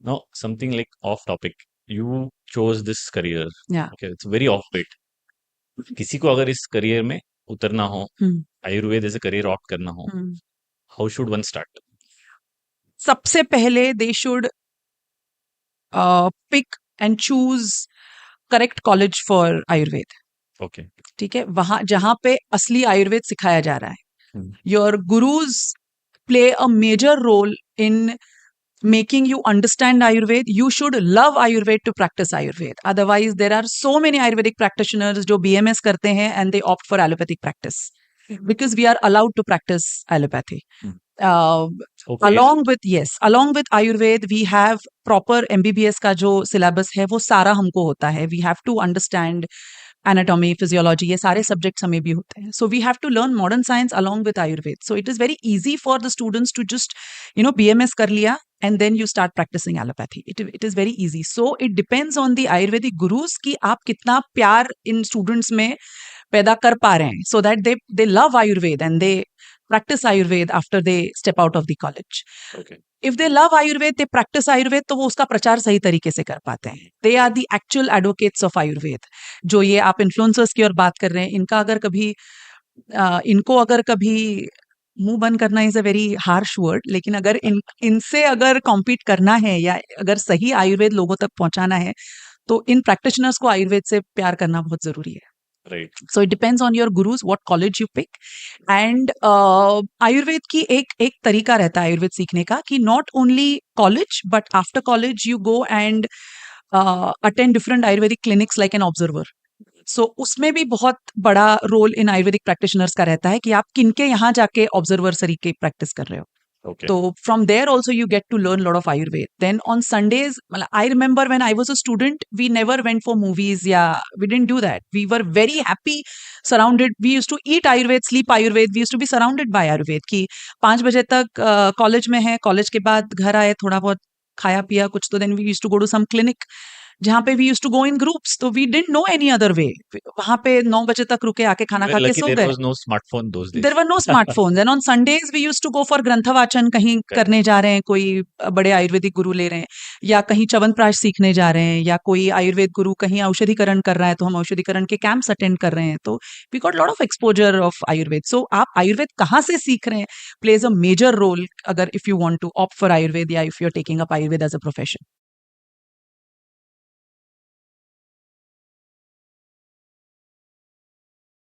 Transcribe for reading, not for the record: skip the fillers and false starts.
Now, something like off topic. You chose this career. Yeah. Okay, it's very off bit. किसी को अगर इस career में उतरना हो, Hmm. Ayurveda as a career opt करना हो, Hmm. How should one start? सबसे पहले they should pick and choose correct college for Ayurveda. Okay. ठीक है, वहां जहां पे असली आयुर्वेद सिखाया जा रहा है. Hmm. Your gurus play a major role in making you understand Ayurved. You should love Ayurved to practice Ayurved. Otherwise, there are so many Ayurvedic practitioners जो BMS करते हैं and they opt for allopathic practice because we are allowed to practice allopathy. Hmm. Uh, Okay. along with Ayurved, we have proper MBBS का जो syllabus है वो सारा हमको होता है. We have to understand anatomy, physiology, ये सारे subjects हमें भी होते हैं. So we have to learn modern science along with Ayurved. So it is very easy for the students to just, BMS कर लिया and then you start practicing allopathy. It is very easy. So it depends on the Ayurvedic gurus कि आप कितना प्यार इन students में पैदा कर पा रहे हैं, so that they love Ayurved and they practice Ayurved after they step out of the college. Okay. If they love Ayurved, they practice Ayurved, तो वो उसका प्रचार सही तरीके से कर पाते हैं. They are the actual advocates of Ayurved. जो ये आप इन्फ्लुएंसर्स की ओर बात कर रहे हैं, इनको अगर कभी मुंह बंद करना is a very harsh word, लेकिन अगर इनसे अगर कॉम्पीट करना है या अगर सही आयुर्वेद लोगों तक पहुंचाना है, तो इन प्रैक्टिशनर्स को आयुर्वेद से प्यार करना बहुत जरूरी है. Right. So it depends on your gurus what college you pick. And Ayurveda की एक तरीका रहता है आयुर्वेद सीखने का कि not only college but after college you go and attend different Ayurvedic clinics like an observer. So उसमें भी बहुत बड़ा रोल इन आयुर्वेदिक प्रैक्टिशनर्स का रहता है कि आप किनके यहाँ जाके ऑब्जर्वर तरीके प्रैक्टिस कर रहे हो. Okay. So from there also you get to learn a lot of Ayurved. Then on Sundays, I remember when I was a student, we never went for movies. Yeah, we didn't do that. We were very happy surrounded. We used to eat Ayurved, sleep Ayurved. We used to be surrounded by Ayurved. कि 5 बजे तक college में है, college के बाद घर आए, थोड़ा बहुत खाया पिया कुछ, तो then we used to go to some clinic जहाँ पे we used to go in groups. तो we didn't know any other way. वहां पे 9 बजे तक रुके, आके खाना खा के Lucky सो there गए. was no smartphone those days. There were no smartphones. And on Sundays we used to go for ग्रंथवाचन. कहीं Correct. करने जा रहे हैं, कोई बड़े आयुर्वेदिक गुरु ले रहे हैं, या कहीं च्यवनप्राश सीखने जा रहे हैं, या कोई आयुर्वेद गुरु कहीं औषधिकरण कर रहा है तो हम औषधिकरण के कैंप्स अटेंड कर रहे हैं. तो we got lot of exposure of Ayurveda. So आप आयुर्वेद कहाँ से सीख रहे हैं प्लेज अ मेजर रोल अगर if you want to opt for Ayurveda या if you are taking up Ayurveda as a profession.